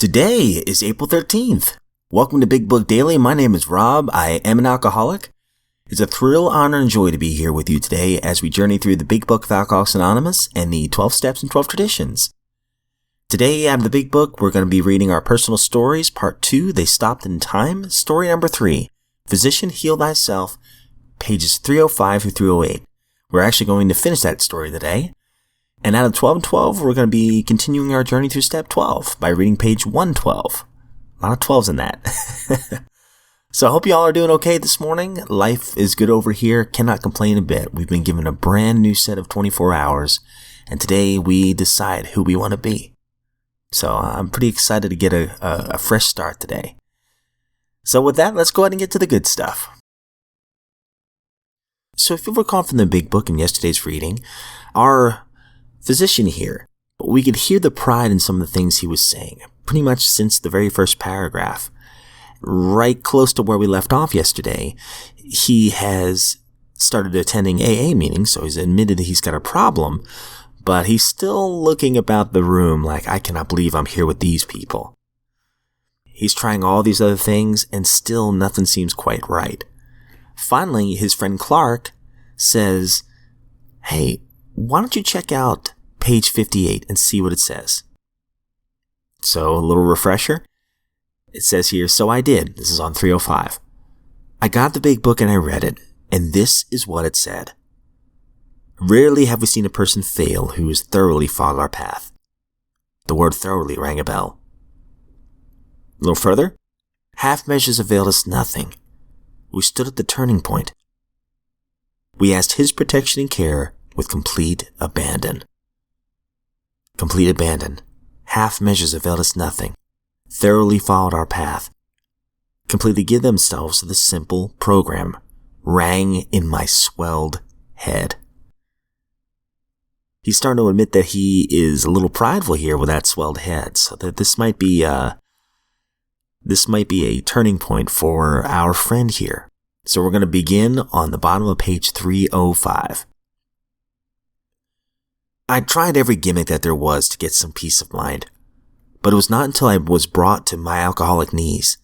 Today is April 13th. Welcome to Big Book Daily. My name is Rob. I am an alcoholic. It's a thrill, honor, and joy to be here with you today as we journey through the Big Book of Alcoholics Anonymous and the 12 Steps and 12 Traditions. Today, out of the Big Book, we're going to be reading our personal stories, Part 2, They Stopped in Time, Story number 3, Physician Heal Thyself, pages 305 through 308. We're actually going to finish that story today. And out of 12 and 12, we're going to be continuing our journey through step 12 by reading page 112. A lot of 12s in that. So I hope you all are doing okay this morning. Life is good over here. Cannot complain a bit. We've been given a brand new set of 24 hours. And today we decide who we want to be. So I'm pretty excited to get a fresh start today. So with that, let's go ahead and get to the good stuff. So if you'll recall from the Big Book in yesterday's reading, our physician here, but we could hear the pride in some of the things he was saying, pretty much since the very first paragraph. Right close to where we left off yesterday, he has started attending AA meetings, so he's admitted that he's got a problem, but he's still looking about the room like, I cannot believe I'm here with these people. He's trying all these other things, and still nothing seems quite right. Finally, his friend Clark says, hey, why don't you check out page 58 and see what it says? So, a little refresher. It says here, so I did. This is on 305. I got the Big Book and I read it, and this is what it said. Rarely have we seen a person fail who has thoroughly followed our path. The word thoroughly rang a bell. A little further. Half measures availed us nothing. We stood at the turning point. We asked his protection and care with complete abandon. Complete abandon. Half measures availed us nothing. Thoroughly followed our path. Completely give themselves to the simple program. Rang in my swelled head. He's starting to admit that he is a little prideful here with that swelled head, so that this might be a turning point for our friend here. So we're going to begin on the bottom of page 305. I tried every gimmick that there was to get some peace of mind, but it was not until I was brought to my alcoholic knees,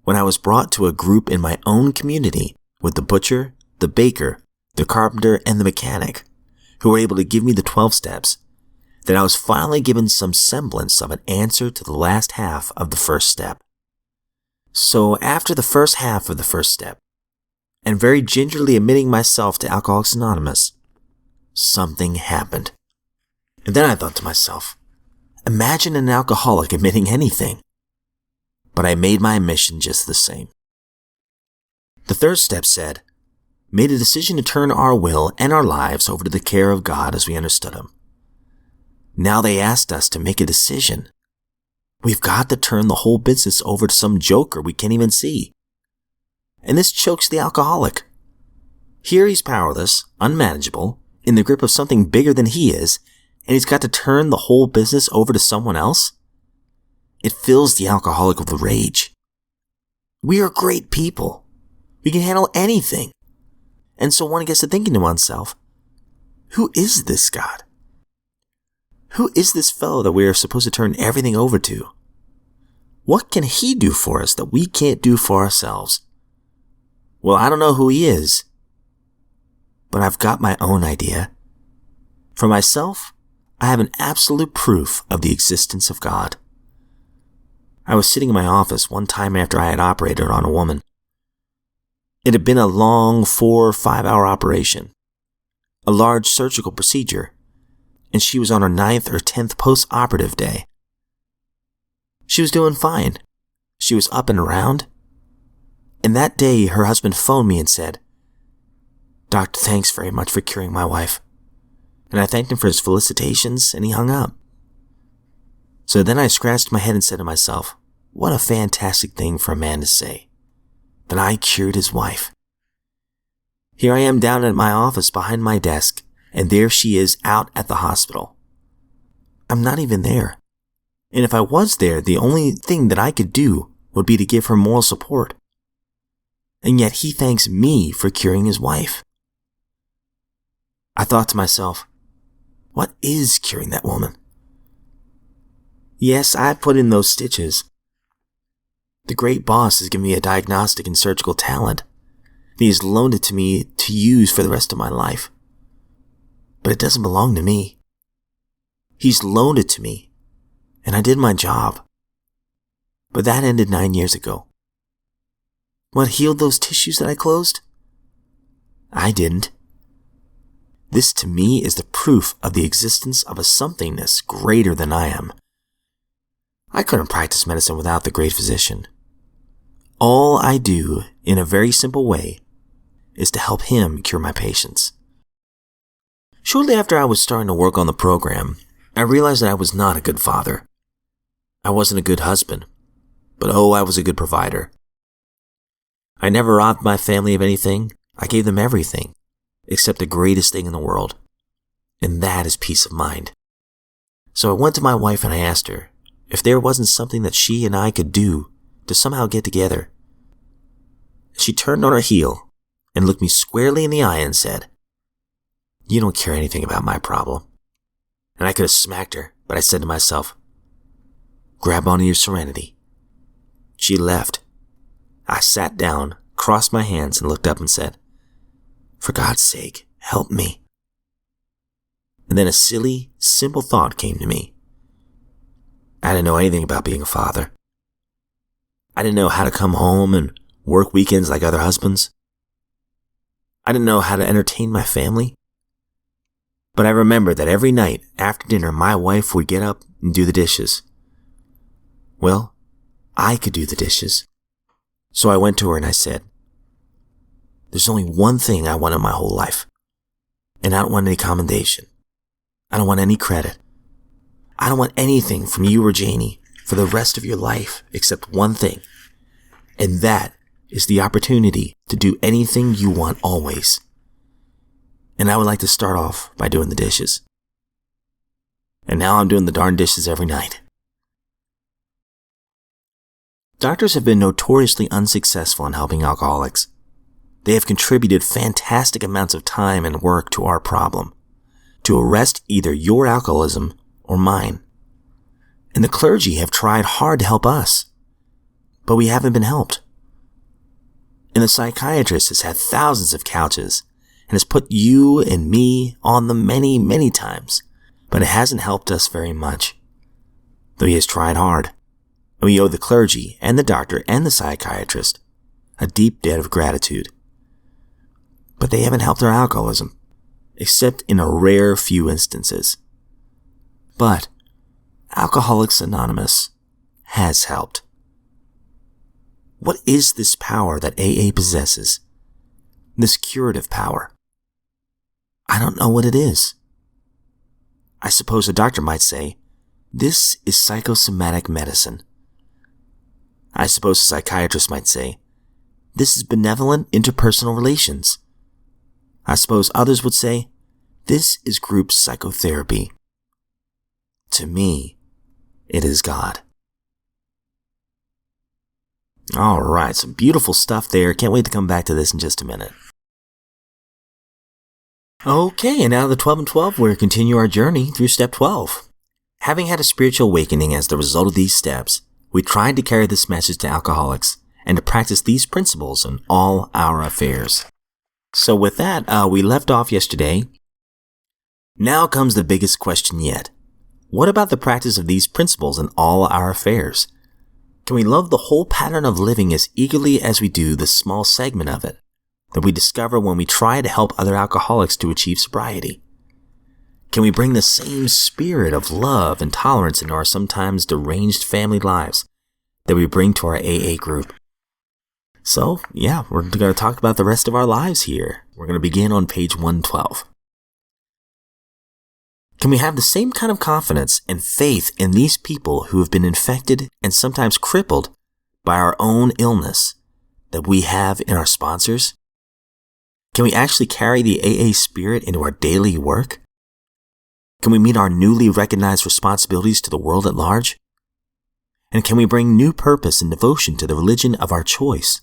when I was brought to a group in my own community with the butcher, the baker, the carpenter, and the mechanic, who were able to give me the 12 steps, that I was finally given some semblance of an answer to the last half of the first step. So after the first half of the first step, and very gingerly admitting myself to Alcoholics Anonymous, something happened. And then I thought to myself, imagine an alcoholic admitting anything. But I made my admission just the same. The third step said, made a decision to turn our will and our lives over to the care of God as we understood Him. Now they asked us to make a decision. We've got to turn the whole business over to some joker we can't even see. And this chokes the alcoholic. Here he's powerless, unmanageable, in the grip of something bigger than he is, and he's got to turn the whole business over to someone else? It fills the alcoholic with rage. We are great people. We can handle anything. And so one gets to thinking to oneself, who is this God? Who is this fellow that we are supposed to turn everything over to? What can he do for us that we can't do for ourselves? Well, I don't know who he is, but I've got my own idea. For myself, I have an absolute proof of the existence of God. I was sitting in my office one time after I had operated on a woman. It had been a long 4 or 5 hour operation, a large surgical procedure, and she was on her 9th or 10th post-operative day. She was doing fine. She was up and around. And that day, her husband phoned me and said, Doctor, thanks very much for curing my wife. And I thanked him for his felicitations, and he hung up. So then I scratched my head and said to myself, what a fantastic thing for a man to say, that I cured his wife. Here I am down at my office behind my desk, and there she is out at the hospital. I'm not even there. And if I was there, the only thing that I could do would be to give her moral support. And yet he thanks me for curing his wife. I thought to myself, what is curing that woman? Yes, I put in those stitches. The great boss has given me a diagnostic and surgical talent, and he has loaned it to me to use for the rest of my life. But it doesn't belong to me. He's loaned it to me, and I did my job. But that ended 9 years ago. What healed those tissues that I closed? I didn't. This to me is the proof of the existence of a somethingness greater than I am. I couldn't practice medicine without the great physician. All I do, in a very simple way, is to help him cure my patients. Shortly after I was starting to work on the program, I realized that I was not a good father. I wasn't a good husband, but I was a good provider. I never robbed my family of anything. I gave them everything, except the greatest thing in the world, and that is peace of mind. So I went to my wife and I asked her if there wasn't something that she and I could do to somehow get together. She turned on her heel and looked me squarely in the eye and said, "You don't care anything about my problem." And I could have smacked her, but I said to myself, "Grab onto your serenity." She left. I sat down, crossed my hands, and looked up and said, "For God's sake, help me." And then a silly, simple thought came to me. I didn't know anything about being a father. I didn't know how to come home and work weekends like other husbands. I didn't know how to entertain my family. But I remembered that every night after dinner, my wife would get up and do the dishes. Well, I could do the dishes. So I went to her and I said, "There's only one thing I want in my whole life. And I don't want any commendation. I don't want any credit. I don't want anything from you or Janie for the rest of your life except one thing. And that is the opportunity to do anything you want always. And I would like to start off by doing the dishes." And now I'm doing the darn dishes every night. Doctors have been notoriously unsuccessful in helping alcoholics. They have contributed fantastic amounts of time and work to our problem, to arrest either your alcoholism or mine. And the clergy have tried hard to help us, but we haven't been helped. And the psychiatrist has had thousands of couches and has put you and me on them many, many times, but it hasn't helped us very much, though he has tried hard. And we owe the clergy and the doctor and the psychiatrist a deep debt of gratitude. But they haven't helped our alcoholism, except in a rare few instances. But Alcoholics Anonymous has helped. What is this power that AA possesses? This curative power? I don't know what it is. I suppose a doctor might say, this is psychosomatic medicine. I suppose a psychiatrist might say, this is benevolent interpersonal relations. I suppose others would say, this is group psychotherapy. To me, it is God. All right, some beautiful stuff there. Can't wait to come back to this in just a minute. Okay, and now the 12 and 12, we'll continue our journey through step 12. Having had a spiritual awakening as the result of these steps, we tried to carry this message to alcoholics and to practice these principles in all our affairs. So with that, we left off yesterday. Now comes the biggest question yet. What about the practice of these principles in all our affairs? Can we love the whole pattern of living as eagerly as we do the small segment of it that we discover when we try to help other alcoholics to achieve sobriety? Can we bring the same spirit of love and tolerance into our sometimes deranged family lives that we bring to our AA group? So, yeah, we're going to talk about the rest of our lives here. We're going to begin on page 112. Can we have the same kind of confidence and faith in these people who have been infected and sometimes crippled by our own illness that we have in our sponsors? Can we actually carry the AA spirit into our daily work? Can we meet our newly recognized responsibilities to the world at large? And can we bring new purpose and devotion to the religion of our choice?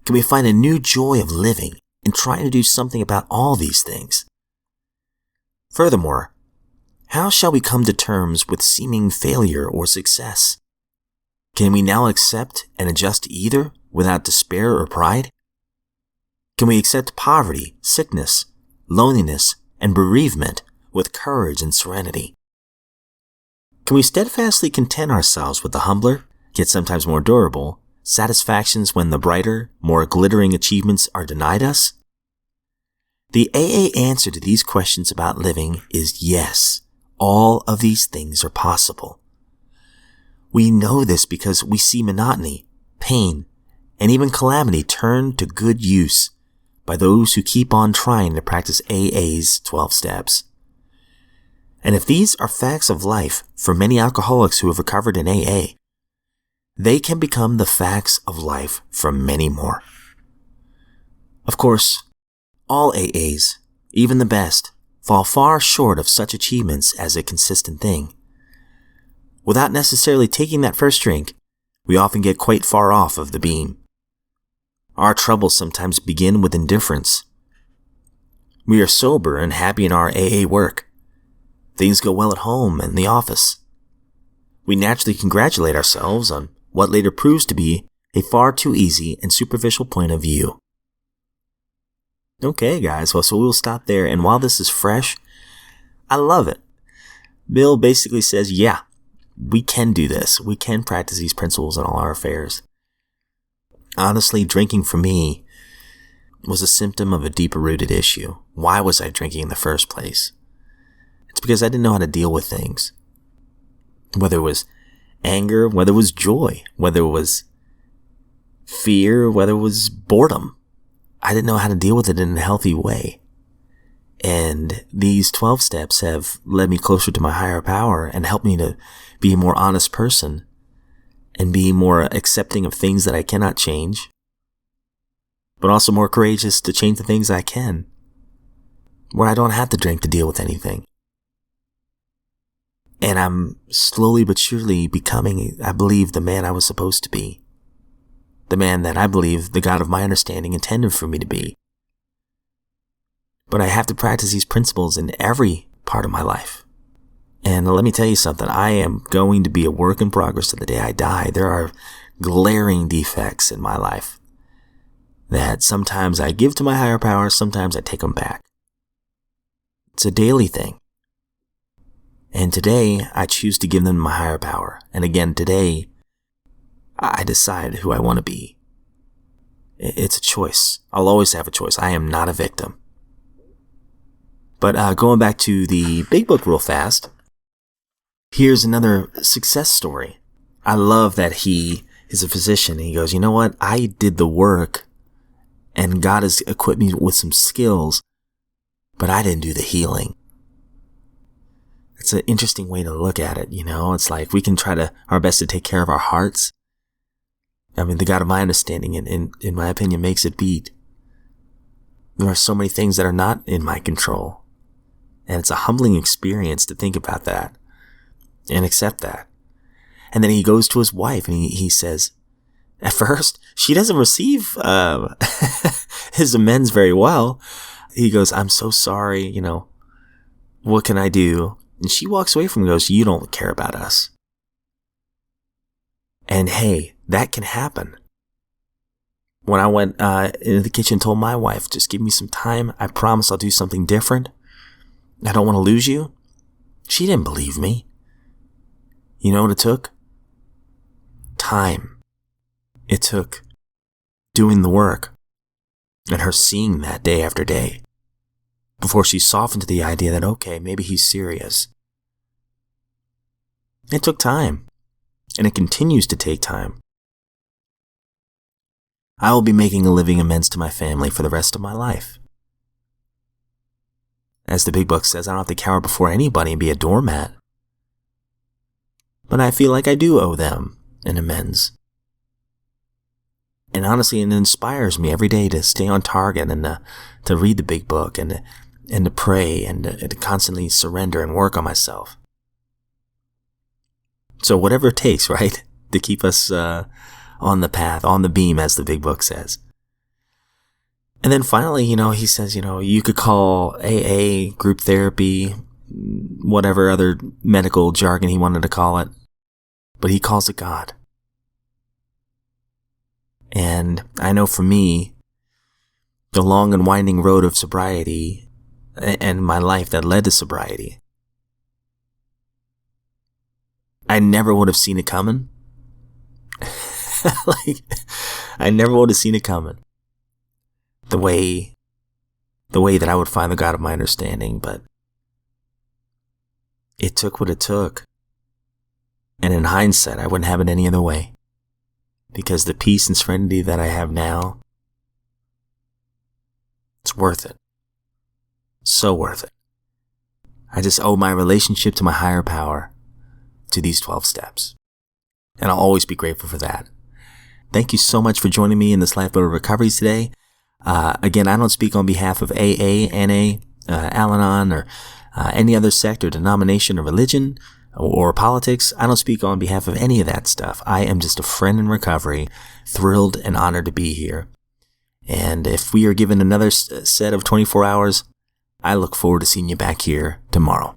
Can we find a new joy of living and trying to do something about all these things? Furthermore, How shall we come to terms with seeming failure or success? Can we now accept and adjust to either without despair or pride? Can we accept poverty, sickness, loneliness, and bereavement with courage and serenity? Can we steadfastly content ourselves with the humbler, yet sometimes more durable, satisfactions when the brighter, more glittering achievements are denied us? The AA answer to these questions about living is yes. All of these things are possible. We know this because we see monotony, pain, and even calamity turned to good use by those who keep on trying to practice AA's 12 steps. And if these are facts of life for many alcoholics who have recovered in AA, they can become the facts of life for many more. Of course, all AAs, even the best, fall far short of such achievements as a consistent thing. Without necessarily taking that first drink, we often get quite far off of the beam. Our troubles sometimes begin with indifference. We are sober and happy in our AA work. Things go well at home and the office. We naturally congratulate ourselves on what later proves to be a far too easy and superficial point of view. Okay, guys, so we'll stop there. And while this is fresh, I love it. Bill basically says, yeah, we can do this. We can practice these principles in all our affairs. Honestly, drinking for me was a symptom of a deeper rooted issue. Why was I drinking in the first place? It's because I didn't know how to deal with things. Whether it was anger, whether it was joy, whether it was fear, whether it was boredom. I didn't know how to deal with it in a healthy way. And these 12 steps have led me closer to my higher power and helped me to be a more honest person and be more accepting of things that I cannot change, but also more courageous to change the things I can, where I don't have to drink to deal with anything. And I'm slowly but surely becoming, I believe, the man I was supposed to be. The man that I believe the God of my understanding intended for me to be. But I have to practice these principles in every part of my life. And let me tell you something, I am going to be a work in progress to the day I die. There are glaring defects in my life that sometimes I give to my higher power, sometimes I take them back. It's a daily thing. And today, I choose to give them my higher power. And again, today, I decide who I want to be. It's a choice. I'll always have a choice. I am not a victim. But going back to the big book real fast, here's another success story. I love that he is a physician. And he goes, you know what? I did the work and God has equipped me with some skills, but I didn't do the healing. It's an interesting way to look at it, you know? It's like we can try our best to take care of our hearts. I mean, the God of my understanding, in my opinion, makes it beat. There are so many things that are not in my control. And it's a humbling experience to think about that and accept that. And then he goes to his wife and he says, at first, she doesn't receive his amends very well. He goes, I'm so sorry, you know, what can I do? And she walks away from him and goes, you don't care about us. And hey, that can happen. When I went into the kitchen and told my wife, just give me some time. I promise I'll do something different. I don't want to lose you. She didn't believe me. You know what it took? Time. It took doing the work and her seeing that day after day before she softened to the idea that, okay, maybe he's serious. It took time, and it continues to take time. I will be making a living amends to my family for the rest of my life. As the big book says, I don't have to cower before anybody and be a doormat. But I feel like I do owe them an amends. And honestly, it inspires me every day to stay on target and to read the big book and to pray and to constantly surrender and work on myself. So whatever it takes, right, to keep us on the path, on the beam, as the big book says. And then finally, you know, he says, you know, you could call AA, group therapy, whatever other medical jargon he wanted to call it, but he calls it God. And I know for me, the long and winding road of sobriety and my life that led to sobriety, I never would have seen it coming. I never would have seen it coming. The way that I would find the God of my understanding, but it took what it took. And in hindsight, I wouldn't have it any other way. Because the peace and serenity that I have now, it's worth it. So worth it. I just owe my relationship to my higher power to these 12 steps. And I'll always be grateful for that. Thank you so much for joining me in this Lifeboat of Recovery today. Again, I don't speak on behalf of AA, NA, Al-Anon, or any other sect or denomination or religion or politics. I don't speak on behalf of any of that stuff. I am just a friend in recovery, thrilled and honored to be here. And if we are given another set of 24 hours, I look forward to seeing you back here tomorrow.